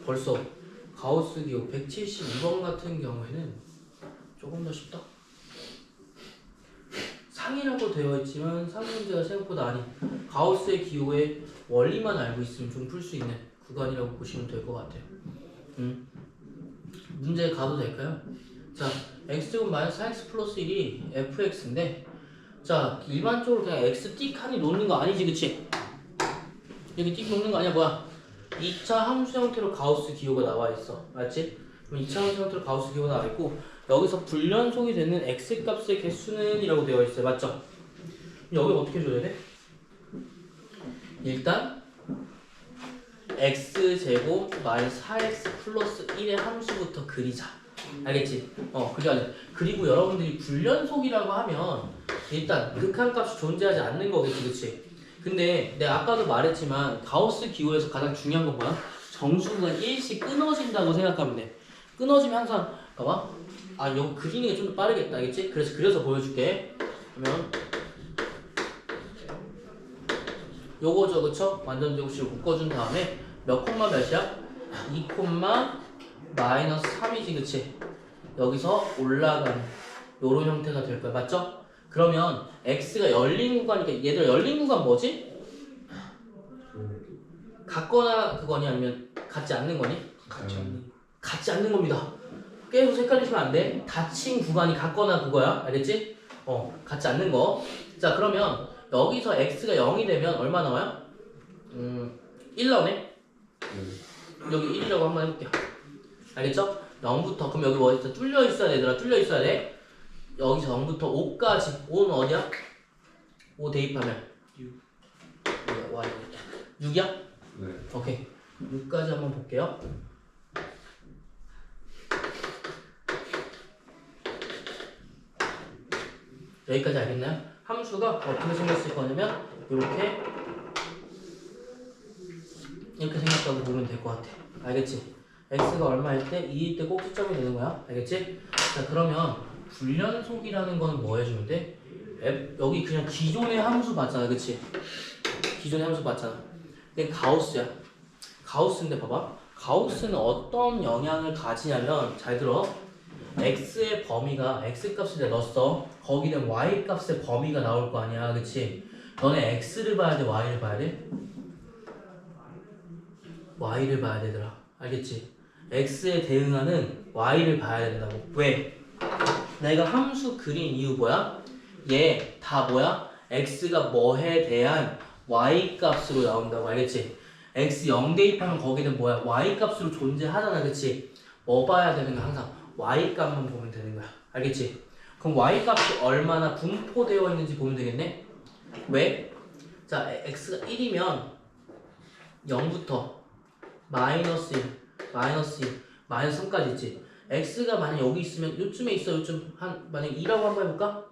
벌써 가우스 기호 172번 같은 경우에는 조금 더 쉽다. 상이라고 되어 있지만 상 문제가 생각보다 아닌 가우스의 기호의 원리만 알고 있으면 좀 풀 수 있는 구간이라고 보시면 될 것 같아요. 문제 가도 될까요? 자, x제곱 마이너스 4x 플러스 1이 fx인데, 자, 일반적으로 그냥 x 띡 하니 놓는 거 아니지, 그치? 여기 띡 놓는 거 아니야, 뭐야? 2차 함수 형태로 가우스 기호가 나와 있어, 맞지? 그럼 2차 함수 형태로 가우스 기호가 나와 있고, 여기서 불연속이 되는 x 값의 개수는 이라고 되어 있어요, 맞죠? 여기 어떻게 줘야 돼? 일단 x제곱 마이너스 4x 플러스 1의 함수부터 그리자. 알겠지? 그래야 돼. 그리고 여러분들이 불연속이라고 하면 일단 극한값이 존재하지 않는 거겠지, 그치? 근데 내가 아까도 말했지만 가우스 기호에서 가장 중요한 건 뭐야? 정수가 일씩 끊어진다고 생각하면 돼. 끊어지면 항상 봐봐. 여기 그리는 게 좀 더 빠르겠다, 알겠지? 그래서 보여줄게. 그러면 요거죠, 그쵸? 완전 제곱식으로 묶어준 다음에 몇 콤마 몇이야? 2 콤마 마이너스 3이지, 그치? 여기서 올라가는 요런 형태가 될 거야, 맞죠? 그러면 x가 열린 구간이니까 얘들 열린 구간 뭐지? 같거나 그거니 아니면 같지 않는 거니? 같지 않는 겁니다. 계속 헷갈리시면 안 돼. 닫힌 구간이 같거나 그거야, 알겠지? 같지 않는 거. 자, 그러면 여기서 x가 0이 되면 얼마 나와요? 1 나오네? 여기 1이라고 한번 해볼게요. 알겠죠? 0부터, 그럼 여기 뭐 있어? 뚫려 있어야 돼, 얘들아. 뚫려 있어야 돼. 여기서 0부터 5까지. 5는 어디야? 5 대입하면 6. 6이야? 네. 오케이. 6까지 한번 볼게요. 여기까지 알겠나요? 함수가 어떻게 생겼을 거냐면 이렇게 생겼다고 보면 될 것 같아. 알겠지? x가 얼마일 때? 2일 때 꼭지점이 되는 거야. 알겠지? 자, 그러면 불연속이라는 거는 뭐 해주면 돼? 여기 그냥 기존의 함수 봤잖아, 그치? 기존의 함수 봤잖아. 근데 가우스야. 가우스인데 봐봐. 가우스는 어떤 영향을 가지냐면, 잘 들어. x의 범위가 x값을 내가 넣었어. 거기는 y값의 범위가 나올 거 아니야, 그치? 너네 x를 봐야 돼, y를 봐야 돼? y를 봐야 되더라. 알겠지? x에 대응하는 y를 봐야 된다고. 왜? 내가 함수 그린 이유 뭐야? 얘 다 뭐야? x가 뭐에 대한 y값으로 나온다고. 알겠지? x 0 대입하면 거기는 뭐야? y값으로 존재하잖아, 그치? 뭐 봐야 되는 거야? 항상 y값만 보면 되는 거야. 알겠지? 그럼 y값이 얼마나 분포되어 있는지 보면 되겠네? 왜? 자, x가 1이면 0부터 마이너스 1, 마이너스 1, 마이너스 3까지 있지? x가 만약 여기 있으면 요쯤에 있어, 요쯤. 만약 2라고 한번 해볼까?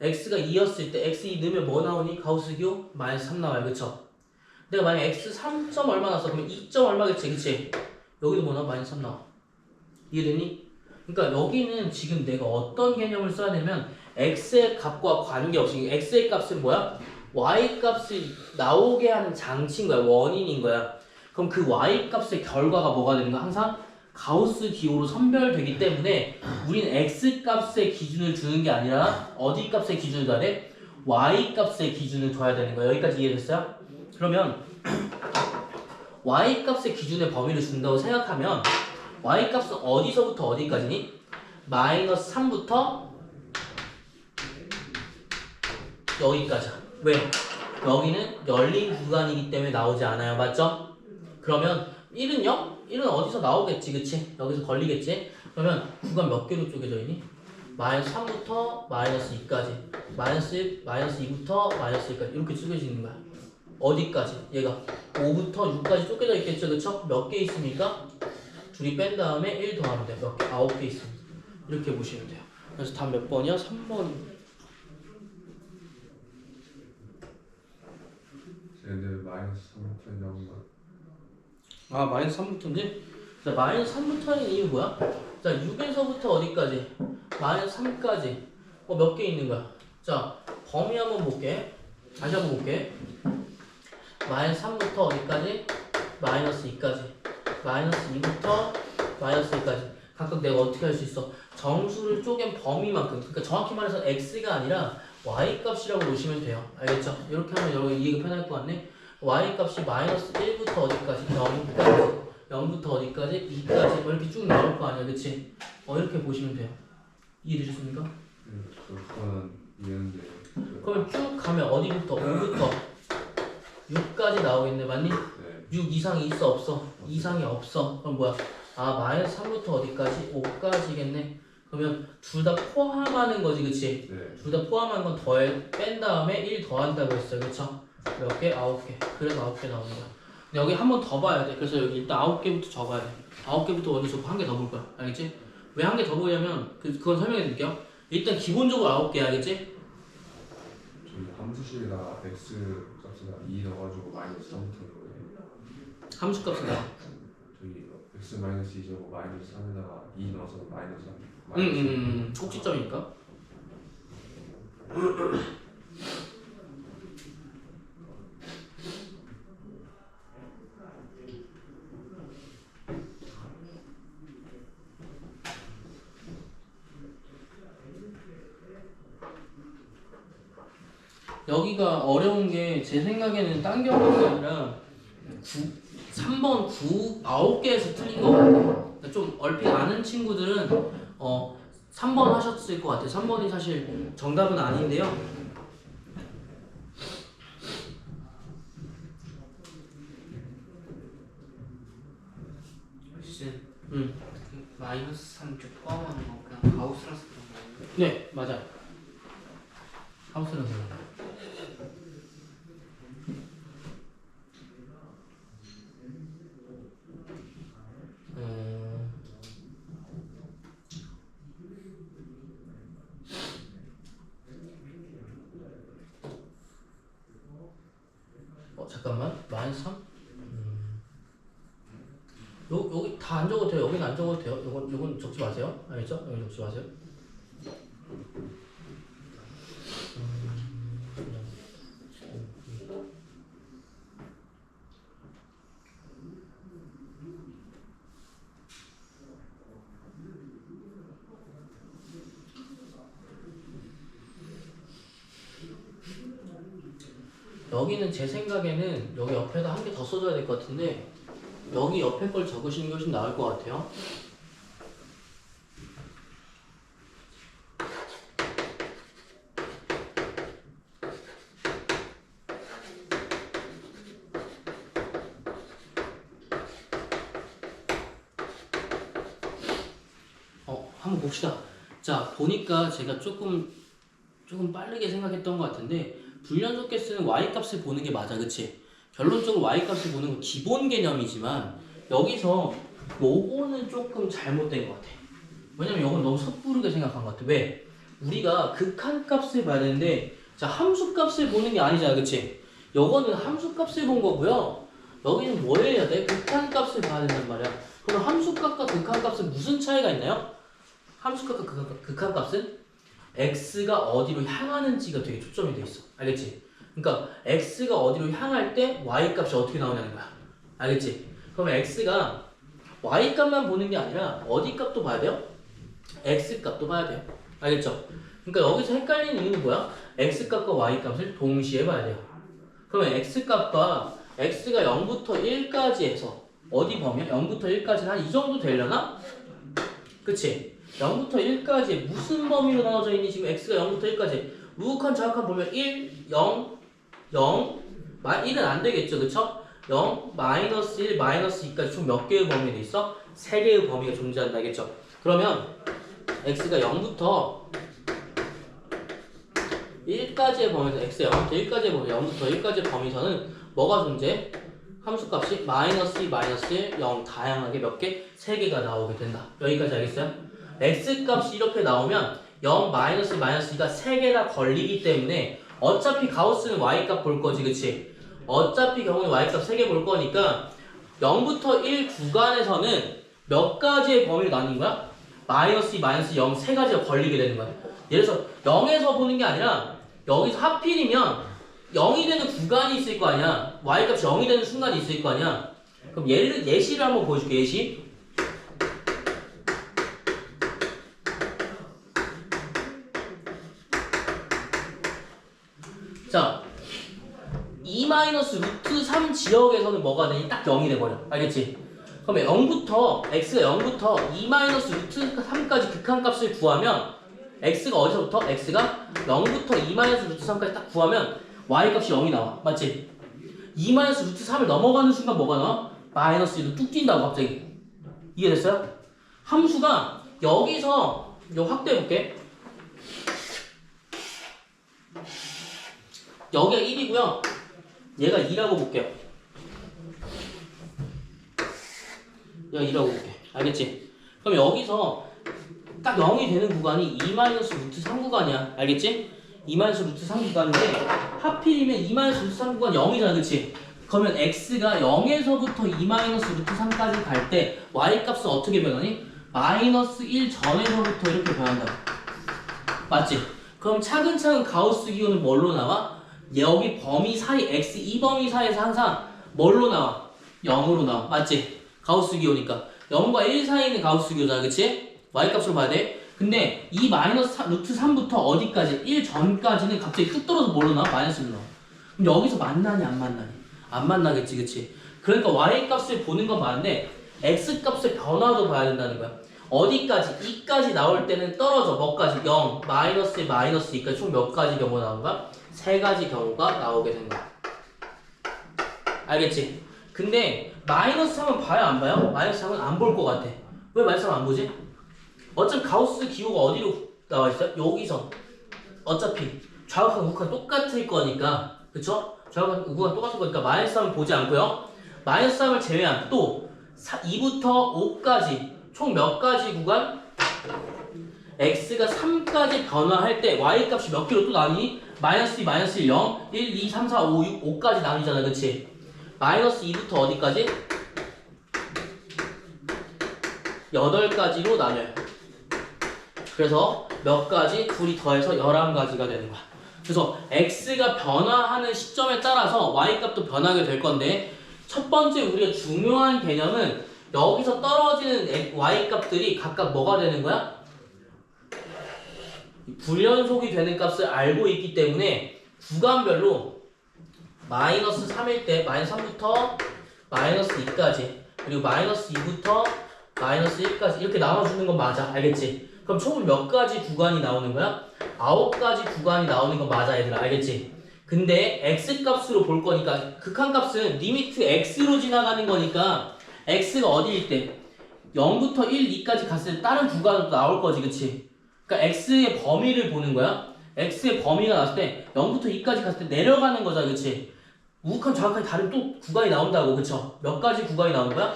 x가 2였을 때 x 2 넣으면 뭐 나오니? 가우스 기호? 마이너스 3 나와요, 그쵸? 내가 만약 x 3점 얼마 나왔어? 그러면 2점 얼마겠지, 그치? 여기도 뭐 나와? 마이너스 3 나와. 이해되니? 그러니까 여기는 지금 내가 어떤 개념을 써야 되면 x의 값과 관계없이, x의 값은 뭐야? y 값이 나오게 하는 장치인 거야, 원인인 거야. 그럼 그 y 값의 결과가 뭐가 되는 거야? 항상 가우스 기호로 선별되기 때문에 우리는 x 값의 기준을 주는 게 아니라 어디 값의 기준을 둬야 돼? y 값의 기준을 둬야 되는 거야. 여기까지 이해됐어요? 그러면 y 값의 기준의 범위를 준다고 생각하면 y 값은 어디서부터 어디까지니? 마이너스 3부터 여기까지야. 왜? 여기는 열린 구간이기 때문에 나오지 않아요, 맞죠? 그러면 1은요? 1은 어디서 나오겠지, 그치? 여기서 걸리겠지? 그러면 구간 몇 개로 쪼개져 있니? 마이너스 3부터 마이너스 2까지, 마이너스 1, 마이너스 2부터 마이너스 1까지 이렇게 쪼개지는 거야. 어디까지? 얘가 5부터 6까지 쪼개져 있겠죠, 그쵸? 몇 개 있습니까? 둘이 뺀 다음에 1 더하면 돼. 몇 개? 9개 있습니다. 이렇게 보시면 돼요. 그래서 답 몇 번이야? 3번. 근데 마이너스 3부터 나온 거. 마이너스 3부터인지? 자, 마이너스 3부터는 이유 뭐야? 자, 6에서부터 어디까지? 마이너스 3까지. 몇 개 있는 거야? 자, 범위 한번 볼게. 다시 한번 볼게. 마이너스 3부터 어디까지? 마이너스 2까지. 마이너스 2부터 마이너스 1까지 각각 내가 어떻게 할 수 있어? 정수를 쪼갠 범위만큼, 그러니까 정확히 말해서 x가 아니라 y 값이라고 놓으시면 돼요. 알겠죠? 이렇게 하면 여러분 이해가 편할 것 같네. y 값이 마이너스 1부터 어디까지? 0부터 어디까지? 2까지 뭐 이렇게 쭉 나올 거 아니야, 그치? 이렇게 보시면 돼요. 이해되셨습니까? 그거는 이해는데. 그러면 쭉 가면 어디부터? 5부터 6까지 나오겠네, 맞니? 네. 6 이상이 있어, 없어? 이상이 없어. 그럼 뭐야? 마이너스 3부터 어디까지? 5까지겠네. 그러면 둘 다 포함하는 거지, 그치? 네. 둘 다 포함한 건 뺀 다음에 1 더한다고 했어요, 그쵸? 몇 개? 9개. 그래서 9개 나오는 거야. 근데 여기 한 번 더 봐야 돼. 그래서 여기 일단 9개부터 적어야 돼. 9개부터 먼저 적고 한 개 더 볼 거야. 알겠지? 왜 한 개 더 보냐면 그건 설명해 드릴게요. 일단 기본적으로 9개 알겠지? 저희 함수식에다가 x 값에다 2 넣어가지고 마이너스 3 붙는 거예요. 함수 값은 나와. 저희 x 마이너스 2 제곱 마이너스 3에다가 2 넣어서 마이너스 3. 꼭지점이니까. 여기가 어려운 게 제 생각에는 딴 경우가 아니라 3번 9개에서 틀린 것 같아요. 그러니까 좀 얼핏 아는 친구들은 3번 하셨을 것 같아요. 3번이 사실 정답은 아닌데요. 마이너스 3쪽 포함하는 거 그냥 가우스라서 그런 거예요? 네, 맞아요. 하우스는 그런 거. 잠깐만. 마이너스 3? 여기 다 안 적어도 돼요. 여기는 안 적어도 돼요. 요건 적지 마세요. 알겠죠? 여기 적지 마세요. 여기는 제 생각에는 여기 옆에다 한 개 더 써줘야 될 것 같은데 여기 옆에 걸 적으시는 게 훨씬 나을 것 같아요. 한번 봅시다. 자, 보니까 제가 조금 빠르게 생각했던 것 같은데 불연속 개수는 y-값을 보는 게 맞아, 그치? 결론적으로 y-값을 보는 건 기본 개념이지만 여기서 요거는 조금 잘못된 것 같아. 왜냐면 이건 너무 섣부르게 생각한 것 같아. 왜? 우리가 극한값을 봐야 되는데 자, 함수값을 보는 게 아니잖아, 그치? 요거는 함수값을 본 거고요. 여기는 뭘 해야 돼? 극한값을 봐야 된단 말이야. 그럼 함수값과 극한값은 무슨 차이가 있나요? 함수값과 극한값은 x가 어디로 향하는지가 되게 초점이 돼 있어. 알겠지? 그러니까 x가 어디로 향할 때 y 값이 어떻게 나오냐는 거야. 알겠지? 그러면 x가 y 값만 보는 게 아니라 어디 값도 봐야 돼요? x 값도 봐야 돼요. 알겠죠? 그러니까 여기서 헷갈리는 이유는 뭐야? x 값과 y 값을 동시에 봐야 돼요. 그러면 x 값과 x가 0부터 1까지 해서 어디 범위야? 0부터 1까지는 한 이 정도 되려나? 그치? 0부터 1까지 무슨 범위로 나눠져 있니? 지금 x가 0부터 1까지 우극한 좌극한 보면 1, 0, 0 1은 안 되겠죠, 그쵸? 0, 마이너스 1, 마이너스 2까지 총 몇 개의 범위가 있어? 3개의 범위가 존재한다, 알겠죠? 그러면 x가 0부터 1까지의 범위에서 x가 0부터 1까지의 범위, 0부터 1까지의 범위에서는 뭐가 존재해? 함수값이 마이너스 2, 마이너스 1, 0 다양하게 몇 개? 3개가 나오게 된다. 여기까지 알겠어요? x값이 이렇게 나오면 0, 마이너스 2가 3개나 걸리기 때문에 어차피 가우스는 y값 볼 거지, 그치? 어차피 경우에 y값 3개 볼 거니까 0부터 1 구간에서는 몇 가지의 범위로 나뉜 거야? 마이너스 2, 마이너스 0 세 가지가 걸리게 되는 거야. 예를 들어서 0에서 보는 게 아니라 여기서 하필이면 0이 되는 구간이 있을 거 아니야. y값이 0이 되는 순간이 있을 거 아니야. 그럼 예시를 한번 보여줄게. 예시. 자, 2-루트3 지역에서는 뭐가 되니? 딱 0이 돼버려. 알겠지? 그러면 0부터 x가 0부터 2-루트3까지 극한값을 구하면 x가 어디서부터? x가 0부터 2-루트3까지 딱 구하면 y값이 0이 나와. 맞지? 2-루트3을 넘어가는 순간 뭐가 나와? 마이너스 1로 뚝 뛴다고 갑자기. 이해됐어요? 함수가 여기서 이거 확대해볼게. 여기가 1이고요. 얘가 2라고 볼게요. 얘가 2라고 볼게. 알겠지? 그럼 여기서 딱 0이 되는 구간이 2-루트3 구간이야. 알겠지? 2-루트3 구간인데 하필이면 2-루트3 구간 0이잖아. 그치? 그러면 x가 0에서부터 2-루트3까지 갈 때 y값은 어떻게 변하니? 마이너스 1 전에서부터 이렇게 변한다. 맞지? 그럼 차근차근 가우스 기호는 뭘로 나와? 여기 범위 사이 x 이 범위 사이에서 항상 뭘로 나와? 0으로 나와. 맞지? 가우스 기호니까 0과 1 사이에 있는 가우스 기호잖아. 그치? y값으로 봐야 돼. 근데 이 루트 3부터 어디까지? 1 전까지는 갑자기 뚝 떨어져 뭘로 나와? 마이너스 1로 나와. 그럼 여기서 만나니 안 만나니? 안 만나겠지. 그치? 그러니까 y값을 보는 건 맞는데 x값의 변화도 봐야 된다는 거야. 어디까지? 2까지 나올 때는 떨어져. 뭐까지? 0, 마이너스 1, 마이너스 2까지 총 몇 가지 경우가 나온 거야? 3가지 경우가 나오게 된 거야. 알겠지? 근데 마이너스 3은 봐요 안 봐요? 마이너스 3은 안 볼 것 같아. 왜 마이너스 3은 안 보지? 어차피 가우스 기호가 어디로 나와 있어요? 여기서. 어차피 좌우간 우극한 똑같을 거니까. 그쵸? 좌우간 우극한 똑같을 거니까 마이너스 3은 보지 않고요. 마이너스 3을 제외한 또 2부터 5까지 총 몇 가지 구간? x가 3까지 변화할 때 y값이 몇 개로 또 나뉘니? 마이너스 2, 마이너스 1, 0, 1, 2, 3, 4, 5, 6, 5까지 나뉘잖아. 그치? 마이너스 2부터 어디까지? 8가지로 나뉘어요. 그래서 몇 가지? 둘이 더해서 11가지가 되는 거야. 그래서 x가 변화하는 시점에 따라서 y값도 변하게 될 건데 첫 번째 우리가 중요한 개념은 여기서 떨어지는 y값들이 각각 뭐가 되는 거야? 불연속이 되는 값을 알고 있기 때문에 구간별로 마이너스 3일 때 마이너스 3부터 마이너스 2까지 그리고 마이너스 2부터 마이너스 1까지 이렇게 나눠주는 건 맞아. 알겠지? 그럼 총 몇 가지 구간이 나오는 거야? 9가지 구간이 나오는 건 맞아 얘들아. 알겠지? 근데 x값으로 볼 거니까 극한값은 리미트 x로 지나가는 거니까 x가 어디일 때 0부터 1, 2까지 갔을 때 다른 구간으로 나올 거지. 그치? 그러니까 x의 범위를 보는 거야. x의 범위가 나왔을 때 0부터 2까지 갔을 때 내려가는 거잖아. 그치? 우극한 좌극한이 다른 또 구간이 나온다고. 그쵸? 몇 가지 구간이 나오는 거야?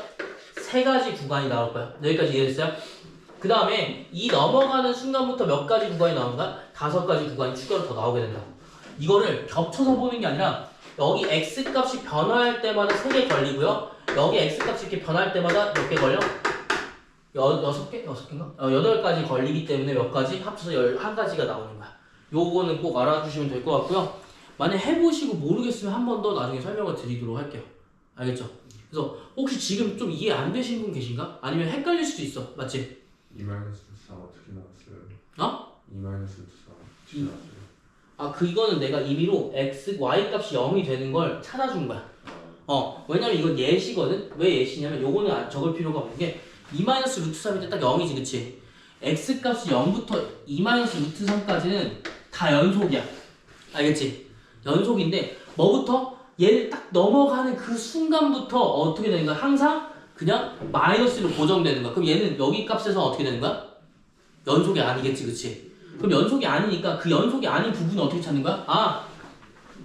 3가지 구간이 나올 거야. 여기까지 이해됐어요? 그 다음에 이 넘어가는 순간부터 몇 가지 구간이 나오는 거야? 5가지 구간이 추가로 더 나오게 된다고. 이거를 겹쳐서 보는 게 아니라 여기 x값이 변화할 때마다 3개 걸리고요. 여기 x값이 이렇게 변할 때마다 몇 개 걸려? 6개? 6개인가? 8가지 걸리기 때문에 몇 가지? 합쳐서 11가지가 나오는 거야. 요거는 꼭 알아주시면 될 것 같고요. 만약 해보시고 모르겠으면 한 번 더 나중에 설명을 드리도록 할게요. 알겠죠? 그래서 혹시 지금 좀 이해 안 되신 분 계신가? 아니면 헷갈릴 수도 있어. 맞지? 2-4 어떻게 나왔어요? 어? 2-4 어떻게 나왔어요? 아 그거는 내가 임의로 x, y 값이 0이 되는 걸 찾아준 거야. 왜냐면 이건 예시거든? 왜 예시냐면 요거는 적을 필요가 없는 게 2-루트3일 때 딱 0이지. 그치? x 값이 0부터 2-루트3까지는 다 연속이야. 알겠지? 연속인데 뭐부터? 얘를 딱 넘어가는 그 순간부터 어떻게 되는 거야? 항상 그냥 마이너스로 고정되는 거야. 그럼 얘는 여기 값에서 어떻게 되는 거야? 연속이 아니겠지. 그치? 그럼 연속이 아니니까 그 연속이 아닌 부분은 어떻게 찾는 거야? 아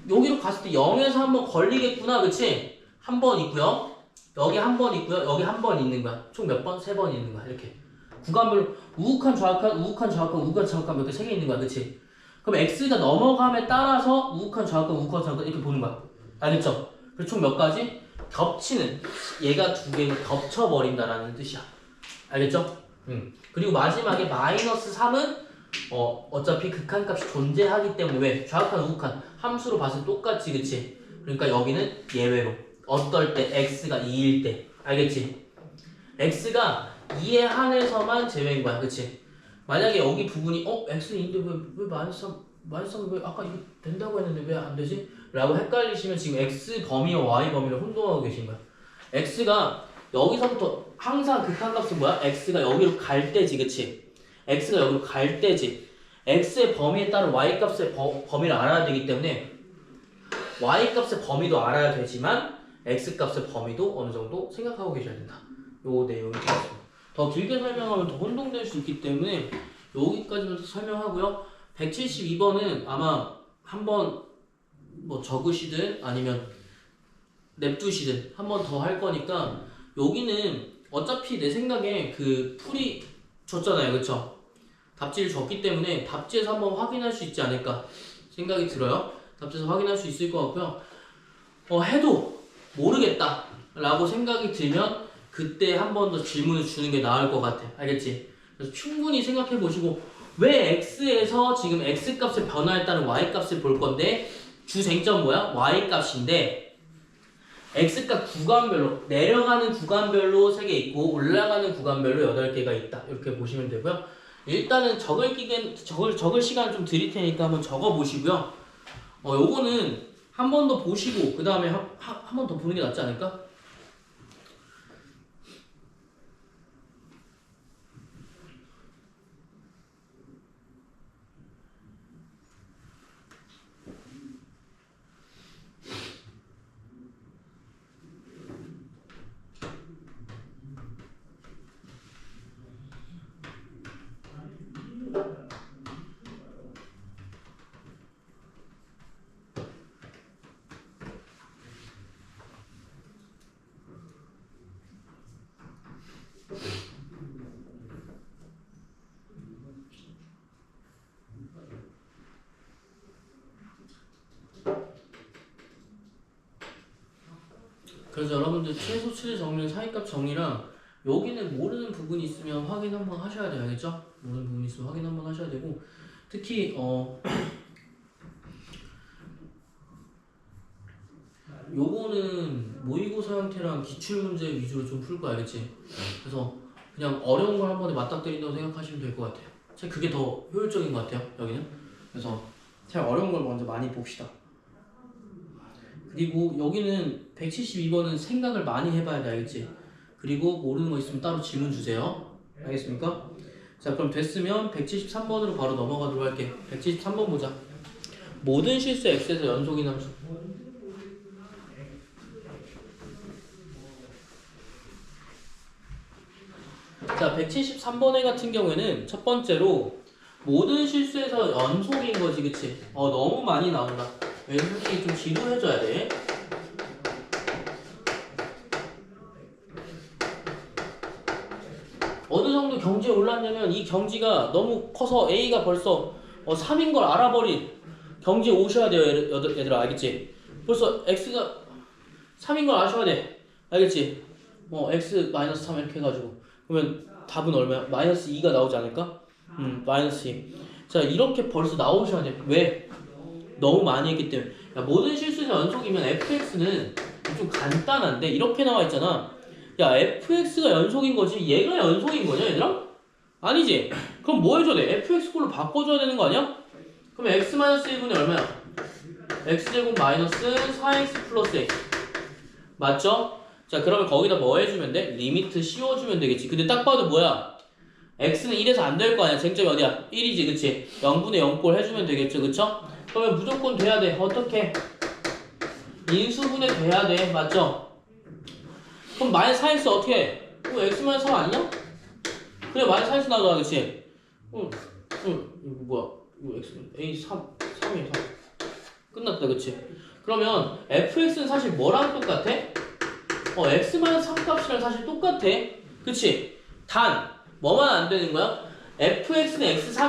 여기로 갔을 때 0에서 한번 걸리겠구나. 그치? 한 번 있고요. 여기 한 번 있고요. 여기 한 번 있는 거야. 총 몇 번? 3번 있는 거야. 이렇게 구간별로 우극한 좌극한 우극한 좌극한 우극한 좌극한 이렇게 3개 있는 거야. 그치? 그럼 x가 넘어감에 따라서 우극한 좌극한 우극한 좌극한 이렇게 보는 거야. 알겠죠? 그리고 총 몇 가지? 겹치는 얘가 두 개가 겹쳐버린다라는 뜻이야. 알겠죠? 그리고 마지막에 마이너스 3은 어차피 극한값이 존재하기 때문에 왜? 좌극한 우극한 함수로 봤을 때 똑같지. 그치? 그러니까 여기는 예외로 어떨 때? x가 2일 때. 알겠지? x가 2에 한해서만 제외인 거야. 그치? 만약에 여기 부분이 x는 2인데 왜 마이너스 3, 마이너스 3, 왜 아까 이거 된다고 했는데 왜 안 되지? 라고 헷갈리시면 지금 x 범위와 y 범위를 혼동하고 계신 거야. x가 여기서부터 항상 극한값은 뭐야? x가 여기로 갈 때지. 그치? x가 여기로 갈 때지. x의 범위에 따른 y값의 범위를 알아야 되기 때문에 y값의 범위도 알아야 되지만 x값의 범위도 어느 정도 생각하고 계셔야 된다. 요 내용이 되겠습니다. 더 길게 설명하면 더 혼동될 수 있기 때문에 여기까지만 설명하고요. 172번은 아마 한번 뭐 적으시든 아니면 냅두시든 한 번 더 할 거니까 여기는 어차피 내 생각에 그 풀이 줬잖아요. 그쵸? 답지를 줬기 때문에 답지에서 한번 확인할 수 있지 않을까 생각이 들어요. 답지에서 확인할 수 있을 것 같고요. 해도 모르겠다 라고 생각이 들면 그때 한 번 더 질문을 주는 게 나을 것 같아. 알겠지? 그래서 충분히 생각해 보시고 왜 x에서 지금 x값의 변화에 따른 y값을 볼 건데 주쟁점 뭐야? y값인데 x값 구간별로 내려가는 구간별로 3개 있고 올라가는 구간별로 8개가 있다. 이렇게 보시면 되고요. 일단은 적을 시간 좀 드릴 테니까 한번 적어 보시고요. 요거는 한 번 더 보시고 그 다음에 한 번 더 보는 게 낫지 않을까? 그래서 여러분들 최소치를 정리는 사이값 정리랑 여기는 모르는 부분이 있으면 확인 한번 하셔야 돼요. 알겠죠? 모르는 부분이 있으면 확인 한번 하셔야 되고 특히 요거는 모의고사 형태랑 기출문제 위주로 좀 풀 거 알겠지? 그래서 그냥 어려운 걸 한 번에 맞닥뜨린다고 생각하시면 될 것 같아요. 그게 더 효율적인 것 같아요. 여기는. 그래서 제일 어려운 걸 먼저 많이 봅시다. 그리고 여기는 172번은 생각을 많이 해봐야 돼. 알겠지? 그리고 모르는 거 있으면 따로 질문 주세요. 알겠습니까? 자, 그럼 됐으면 173번으로 바로 넘어가도록 할게. 173번 보자. 모든 실수 x에서 연속인 함수. 자, 173번에 같은 경우에는 첫 번째로 모든 실수에서 연속인 거지, 그치? 너무 많이 나온다. 왜냐면 솔직히 좀 지도해줘야 돼. 어느 정도 경지에 올랐냐면 이 경지가 너무 커서 A가 벌써 3인 걸 알아버린 경지에 오셔야 돼요. 얘들아, 알겠지? 벌써 X가 3인 걸 아셔야 돼. 알겠지? X-3 이렇게 해가지고 그러면 답은 얼마야? 마이너스 2가 나오지 않을까? 마이너스 2. 자, 이렇게 벌써 나오셔야 돼. 왜? 너무 많이 했기 때문에. 야, 모든 실수에서 연속이면 fx는 좀 간단한데 이렇게 나와 있잖아. 야, fx가 연속인 거지 얘가 연속인 거냐 얘들아? 아니지. 그럼 뭐 해줘야 돼? fx 꼴로 바꿔줘야 되는 거 아니야? 그럼 x-1분의 얼마야? x제곱 마이너스 4x 플러스 x 맞죠? 자, 그러면 거기다 뭐 해주면 돼? 리미트 씌워주면 되겠지. 근데 딱 봐도 뭐야? x는 1에서 안 될 거 아니야. 쟁점이 어디야? 1이지, 그치? 0분의 0꼴 해주면 되겠죠, 그쵸? 그러면 무조건 돼야 돼. 어떻게? 인수분해 돼야 돼. 맞죠? 그럼 마이너스 4x 어떻게 해? x-3 아니냐? 그래, 마이너스 4x 나오잖아, 그치? 이거 뭐야? 이거 x, a 3이야, 3. 끝났다, 그치? 그러면 fx는 사실 뭐랑 똑같아? x-3 값이랑 사실 똑같아. 그치? 단, 뭐만 안 되는 거야? fx는 x3